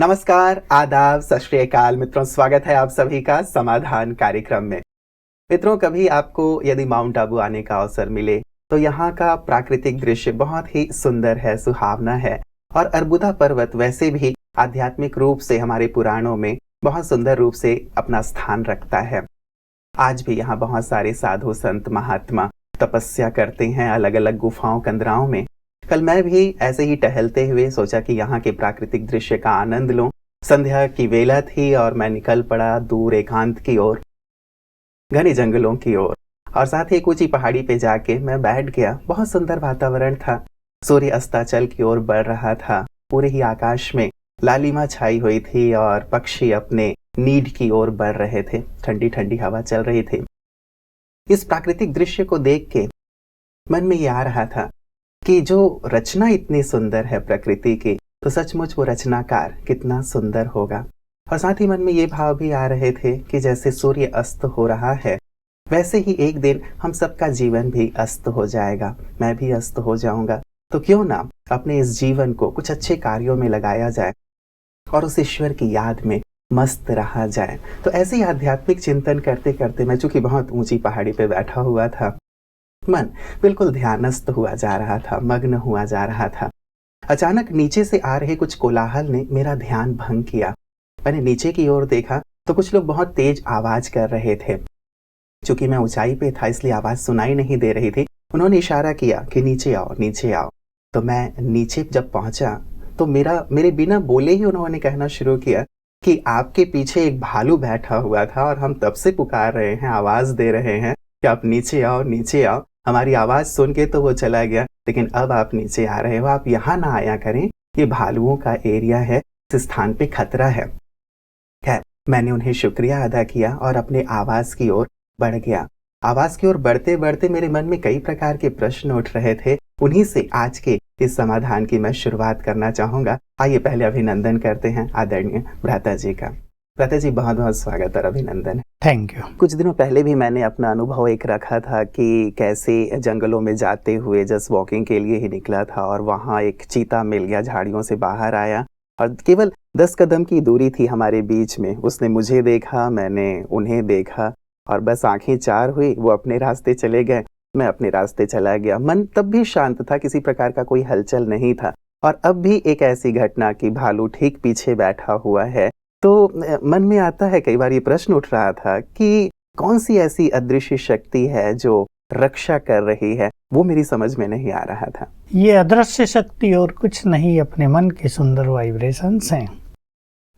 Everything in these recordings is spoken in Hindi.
नमस्कार, आदाब, सत श्री अकाल मित्रों, स्वागत है आप सभी का समाधान कार्यक्रम में। मित्रों, कभी आपको यदि माउंट आबू आने का अवसर मिले तो यहाँ का प्राकृतिक दृश्य बहुत ही सुंदर है, सुहावना है। और अर्बुदा पर्वत वैसे भी आध्यात्मिक रूप से हमारे पुराणों में बहुत सुंदर रूप से अपना स्थान रखता है। आज भी यहाँ बहुत सारे साधु संत महात्मा तपस्या करते हैं अलग अलग गुफाओं कंदराओं में। कल मैं भी ऐसे ही टहलते हुए सोचा कि यहाँ के प्राकृतिक दृश्य का आनंद लूं। संध्या की वेला थी और मैं निकल पड़ा दूर एकांत की ओर, घने जंगलों की ओर, और साथ ही एक ऊंची पहाड़ी पे जाके मैं बैठ गया। बहुत सुंदर वातावरण था। सूर्य अस्ताचल की ओर बढ़ रहा था। पूरे ही आकाश में लालिमा छाई हुई थी और पक्षी अपने नीड की ओर बढ़ रहे थे। ठंडी ठंडी हवा चल रही थी। इस प्राकृतिक दृश्य को देख के मन में ये आ रहा था कि जो रचना इतनी सुंदर है प्रकृति की, तो सचमुच वो रचनाकार कितना सुंदर होगा। और साथ ही मन में ये भाव भी आ रहे थे कि जैसे सूर्य अस्त हो रहा है, वैसे ही एक दिन हम सबका जीवन भी अस्त हो जाएगा। मैं भी अस्त हो जाऊंगा। तो क्यों ना अपने इस जीवन को कुछ अच्छे कार्यों में लगाया जाए और उस ईश्वर की याद में मस्त रहा जाए। तो ऐसे ही आध्यात्मिक चिंतन करते करते मैं चूंकि बहुत ऊंची पहाड़ी पे बैठा हुआ था, मन बिल्कुल ध्यानस्थ हुआ जा रहा था, मग्न हुआ जा रहा था। अचानक नीचे से आ रहे कुछ कोलाहल ने मेरा ध्यान भंग किया। मैंने नीचे की ओर देखा तो कुछ लोग बहुत तेज आवाज कर रहे थे। चूंकि मैं ऊंचाई पे था इसलिए आवाज सुनाई नहीं दे रही थी। उन्होंने इशारा किया कि नीचे आओ, नीचे आओ। तो मैं नीचे जब पहुंचा तो मेरे बिना बोले ही उन्होंने कहना शुरू किया कि आपके पीछे एक भालू बैठा हुआ था और हम तब से पुकार रहे हैं, आवाज दे रहे हैं कि आप नीचे आओ, नीचे आओ। हमारी आवाज सुन के तो वो चला गया, लेकिन अब आप नीचे आ रहे हो, आप यहाँ ना आया करें, ये भालुओं का एरिया है, इस स्थान पे खतरा है। खैर, मैंने उन्हें शुक्रिया अदा किया और अपने आवास की ओर बढ़ गया। आवास की ओर बढ़ते बढ़ते मेरे मन में कई प्रकार के प्रश्न उठ रहे थे। उन्हीं से आज के इस समाधान की मैं शुरुआत करना चाहूंगा। आइए पहले अभिनंदन करते हैं आदरणीय भ्राता जी का। भ्राता जी, बहुत बहुत स्वागत और अभिनंदन। Thank you. कुछ दिनों पहले भी मैंने अपना अनुभव एक रखा था कि कैसे जंगलों में जाते हुए जस्ट वॉकिंग के लिए ही निकला था और वहाँ एक चीता मिल गया, झाड़ियों से बाहर आया और केवल 10 कदम की दूरी थी हमारे बीच में। उसने मुझे देखा, मैंने उन्हें देखा और बस आंखें चार हुई। वो अपने रास्ते चले गए, मैं अपने रास्ते चला गया। मन तब भी शांत था, किसी प्रकार का कोई हलचल नहीं था। और अब भी एक ऐसी घटना कि भालू ठीक पीछे बैठा हुआ है, तो मन में आता है, कई बार ये प्रश्न उठ रहा था कि कौन सी ऐसी अदृश्य शक्ति है जो रक्षा कर रही है। वो मेरी समझ में नहीं आ रहा था। ये अदृश्य शक्ति और कुछ नहीं, अपने मन के सुंदर वाइब्रेशंस हैं।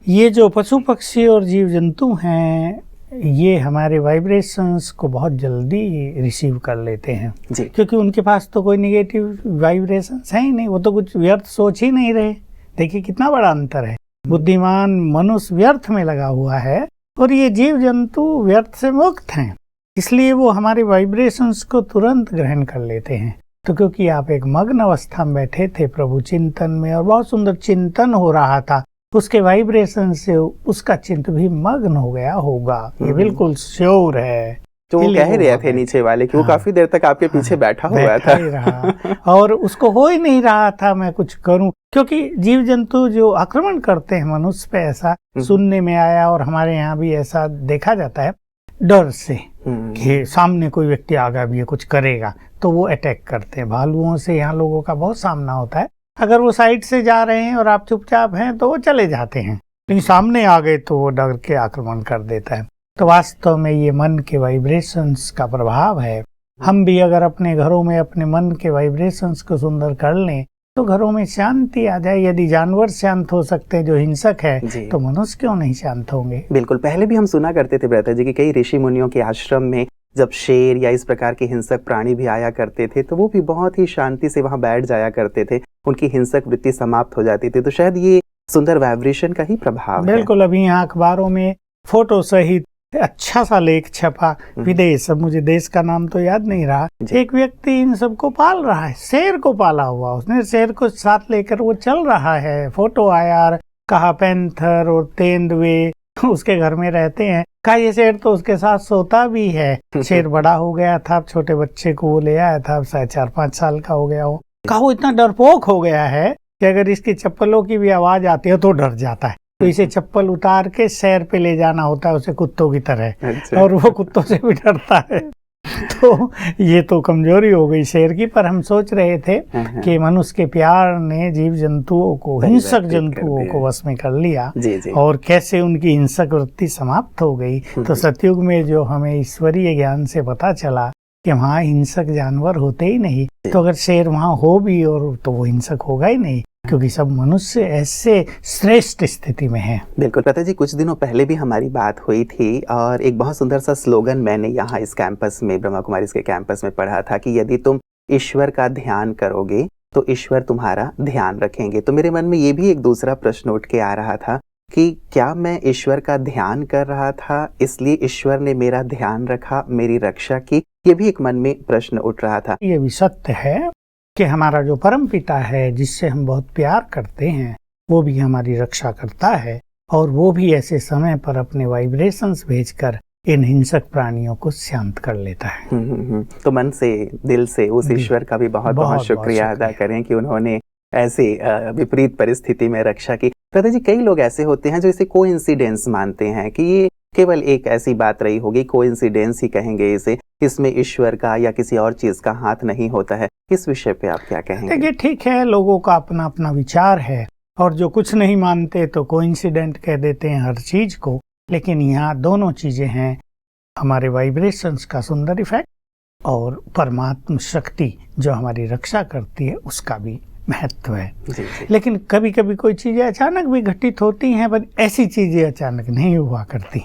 ये जो पशु पक्षी और जीव जंतु हैं, ये हमारे वाइब्रेशंस को बहुत जल्दी रिसीव कर लेते हैं जी। क्योंकि उनके पास तो कोई निगेटिव वाइब्रेशंस है ही नहीं। वो तो कुछ व्यर्थ सोच ही नहीं रहे। देखिए कितना बड़ा अंतर है। बुद्धिमान मनुष्य व्यर्थ में लगा हुआ है और ये जीव जंतु व्यर्थ से मुक्त हैं, इसलिए वो हमारे वाइब्रेशंस को तुरंत ग्रहण कर लेते हैं। तो क्योंकि आप एक मग्न अवस्था में बैठे थे प्रभु चिंतन में और बहुत सुंदर चिंतन हो रहा था, उसके वाइब्रेशन से उसका चिंत भी मग्न हो गया होगा। ये बिल्कुल श्योर है। तो वो कह रहे थे नीचे वाले कि वो काफी देर तक आपके पीछे बैठा हुआ था। ही रहा और उसको हो ही नहीं रहा था मैं कुछ करूं, क्योंकि जीव जंतु जो आक्रमण करते हैं मनुष्य पे, ऐसा सुनने में आया और हमारे यहाँ भी ऐसा देखा जाता है, डर से कि सामने कोई व्यक्ति आ गया, ये कुछ करेगा, तो वो अटैक करते हैं। भालुओं से यहाँ लोगों का बहुत सामना होता है। अगर वो साइड से जा रहे हैं और आप चुपचाप हैं तो वो चले जाते हैं, लेकिन सामने आ गए तो वो डर के आक्रमण कर देता है। तो वास्तव में ये मन के वाइब्रेशंस का प्रभाव है। हम भी अगर अपने घरों में अपने मन के वाइब्रेशंस को सुंदर कर लें तो घरों में शांति आ जाए। यदि जानवर शांत हो सकते हैं जो हिंसक है, तो मनुष्य क्यों नहीं शांत होंगे। बिल्कुल। पहले भी हम सुना करते थे भ्राता जी कि कई ऋषि मुनियों के आश्रम में जब शेर या इस प्रकार के हिंसक प्राणी भी आया करते थे तो वो भी बहुत ही शांति से वहां बैठ जाया करते थे, उनकी हिंसक वृत्ति समाप्त हो जाती थी। तो शायद ये सुंदर वाइब्रेशन का ही प्रभाव है। बिल्कुल। अभी यहाँ अखबारों में फोटो सहित अच्छा सा लेख छपा, विदेश, अब मुझे देश का नाम तो याद नहीं रहा, एक व्यक्ति इन सबको पाल रहा है, शेर को पाला हुआ, उसने शेर को साथ लेकर वो चल रहा है। फोटो आया, कहा पैंथर और तेंदुए उसके घर में रहते हैं। कहा ये शेर तो उसके साथ सोता भी है। शेर बड़ा हो गया था, छोटे बच्चे को वो ले आया था, शायद 4-5 साल का हो गया हो। कहा वो इतना डरपोक हो गया है कि अगर इसकी चप्पलों की भी आवाज आती है तो डर जाता है। तो इसे चप्पल उतार के सैर पे ले जाना होता है उसे कुत्तों की तरह, अच्छा। और वो कुत्तों से भी डरता है। तो ये तो कमजोरी हो गई शेर की। पर हम सोच रहे थे कि मनुष्य के प्यार ने जीव जंतुओं को, हिंसक जंतुओं को वश में कर लिया, जी। और कैसे उनकी हिंसक वृत्ति समाप्त हो गई। तो सतयुग में जो हमें ईश्वरीय ज्ञान से पता चला कि वहाँ हिंसक जानवर होते ही नहीं, तो अगर शेर वहाँ हो भी और तो वो हिंसक होगा ही नहीं, क्योंकि सब मनुष्य ऐसे श्रेष्ठ स्थिति में हैं। बिल्कुल प्रताप जी, कुछ दिनों पहले भी हमारी बात हुई थी और एक बहुत सुंदर सा स्लोगन मैंने यहाँ इस कैंपस में, ब्रह्मा कुमारीज के कैंपस में पढ़ा था कि यदि तुम ईश्वर का ध्यान करोगे तो ईश्वर तुम्हारा ध्यान रखेंगे। तो मेरे मन में ये भी एक दूसरा प्रश्न उठ के आ रहा था कि क्या मैं ईश्वर का ध्यान कर रहा था इसलिए ईश्वर ने मेरा ध्यान रखा, मेरी रक्षा की? ये भी एक मन में प्रश्न उठ रहा था। ये भी सत्य है कि हमारा जो परम पिता है, जिससे हम बहुत प्यार करते हैं, वो भी हमारी रक्षा करता है, और वो भी ऐसे समय पर अपने वाइब्रेशंस भेजकर इन हिंसक प्राणियों को शांत कर लेता है। तो मन से, दिल से उस ईश्वर का भी बहुत बहुत शुक्रिया अदा करें कि उन्होंने ऐसे विपरीत परिस्थिति में रक्षा की। दादा जी, कई लोग ऐसे होते हैं जो इसे कोइंसिडेंस मानते हैं कि ये केवल एक ऐसी बात रही होगी, कोइंसिडेंस ही कहेंगे इसे, इसमें ईश्वर का या किसी और चीज का हाथ नहीं होता है। इस विषय पे आप क्या कहेंगे? देखिए, ठीक है, लोगों का अपना अपना विचार है, और जो कुछ नहीं मानते तो कोइंसिडेंट कह देते हैं हर चीज को। लेकिन यहाँ दोनों चीजें हैं, हमारे वाइब्रेशंस का सुंदर इफेक्ट और परमात्मा शक्ति जो हमारी रक्षा करती है उसका भी महत्व है। जी। लेकिन कभी कभी कोई चीजें अचानक भी घटित होती हैं, पर ऐसी चीजें अचानक नहीं हुआ करती।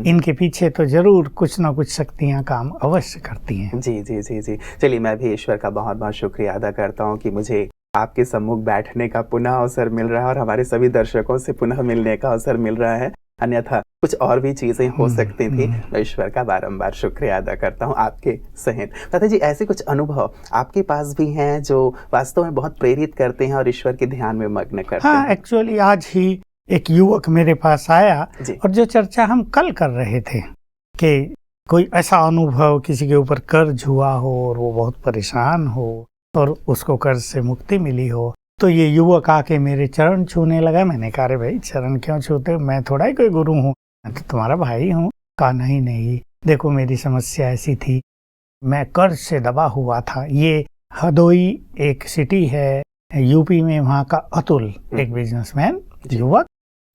इनके पीछे तो जरूर कुछ ना कुछ शक्तियां काम अवश्य करती हैं। जी। चलिए, मैं भी ईश्वर का बहुत बहुत शुक्रिया अदा करता हूँ कि मुझे आपके सम्मुख बैठने का पुनः अवसर मिल रहा है और हमारे सभी दर्शकों से पुनः मिलने का अवसर मिल रहा है। अन्यथा कुछ और भी चीजें हो सकती थी। मैं ईश्वर का बारंबार शुक्रिया अदा करता हूँ आपके सहित। दादा जी, ऐसे कुछ अनुभव आपके पास भी हैं जो वास्तव में बहुत प्रेरित करते हैं और ईश्वर के ध्यान में मग्न करते हैं? हाँ, एक्चुअली आज ही एक युवक मेरे पास आया, और जो चर्चा हम कल कर रहे थे कि कोई ऐसा अनुभव किसी के ऊपर कर्ज हुआ हो और वो बहुत परेशान हो और उसको कर्ज से मुक्ति मिली हो, तो ये युवक आके मेरे चरण छूने लगा। मैंने कहा, अरे भाई, चरण क्यों छूते हो, मैं थोड़ा ही कोई गुरु हूँ, मैं तो तुम्हारा भाई हूँ। कहा, नहीं, देखो मेरी समस्या ऐसी थी, मैं कर्ज से दबा हुआ था। ये हदोई एक सिटी है यूपी में, वहाँ का अतुल एक बिजनेसमैन युवक,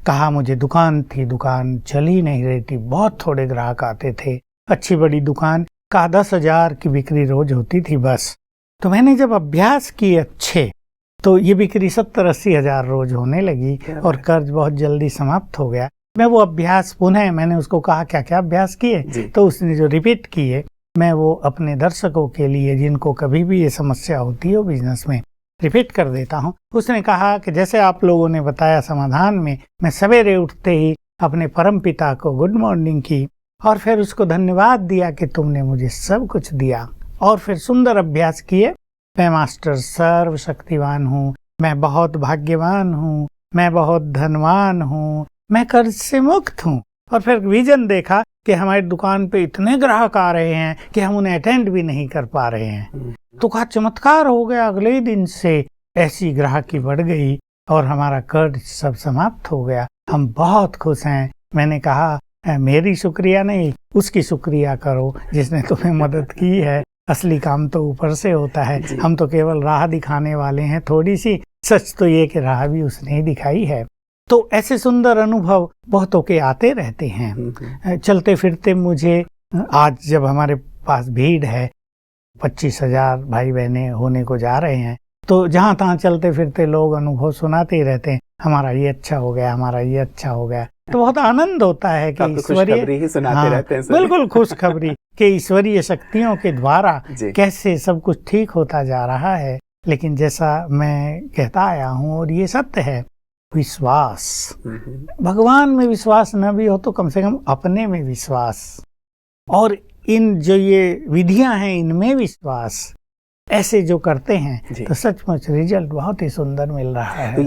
कहा मुझे दुकान थी, दुकान चल ही नहीं रही थी, बहुत थोड़े ग्राहक आते थे, अच्छी बड़ी दुकान, कहा 10,000 की बिक्री रोज होती थी बस। तो मैंने जब अभ्यास किए अच्छे, तो ये बिक्री 70-80 हजार रोज होने लगी और कर्ज बहुत जल्दी समाप्त हो गया। मैं वो अभ्यास पुनः, मैंने उसको कहा क्या क्या अभ्यास किए, तो उसने जो रिपीट किए, मैं वो अपने दर्शकों के लिए जिनको कभी भी ये समस्या होती है बिजनेस में, रिपीट कर देता हूँ। उसने कहा कि जैसे आप लोगों ने बताया समाधान में, मैं सवेरे उठते ही अपने परम पिता को गुड मॉर्निंग की और फिर उसको धन्यवाद दिया कि तुमने मुझे सब कुछ दिया, और फिर सुंदर अभ्यास किए। मैं मास्टर सर्वशक्तिवान हूँ, मैं बहुत भाग्यवान हूँ, मैं बहुत धनवान हूँ, मैं कर्ज से मुक्त हूँ। और फिर विजन देखा कि हमारी दुकान पे इतने ग्राहक आ रहे हैं कि हम उन्हें अटेंड भी नहीं कर पा रहे हैं। तो कहा चमत्कार हो गया, अगले ही दिन से ऐसी ग्राहकी बढ़ गई और हमारा कर्ज सब समाप्त हो गया, हम बहुत खुश हैं। मैंने कहा, मेरी शुक्रिया नहीं, उसकी शुक्रिया करो जिसने तुम्हें मदद की है। असली काम तो ऊपर से होता है, हम तो केवल राह दिखाने वाले हैं थोड़ी सी। सच तो ये कि राह भी उसने ही दिखाई है। तो ऐसे सुंदर अनुभव बहुतों के आते रहते हैं। चलते फिरते मुझे, आज जब हमारे पास भीड़ है, 25,000 भाई बहने होने को जा रहे हैं, तो जहाँ तहाँ चलते फिरते लोग अनुभव सुनाते ही रहते हैं, हमारा ये अच्छा हो गया, हमारा ये अच्छा हो गया। तो बहुत आनंद होता है कि ईश्वरीय ही सुनाते रहते हैं। बिल्कुल खुशखबरी कि ईश्वरीय शक्तियों के द्वारा कैसे सब कुछ ठीक होता जा रहा है। लेकिन जैसा मैं कहता आया हूँ और ये सत्य है, विश्वास, भगवान में विश्वास न भी हो तो कम से कम अपने में विश्वास, और इन जो ये विधियां हैं इनमें विश्वास, ऐसे जो करते हैं तो सचमुच रिजल्ट बहुत ही सुंदर मिल रहा है। तो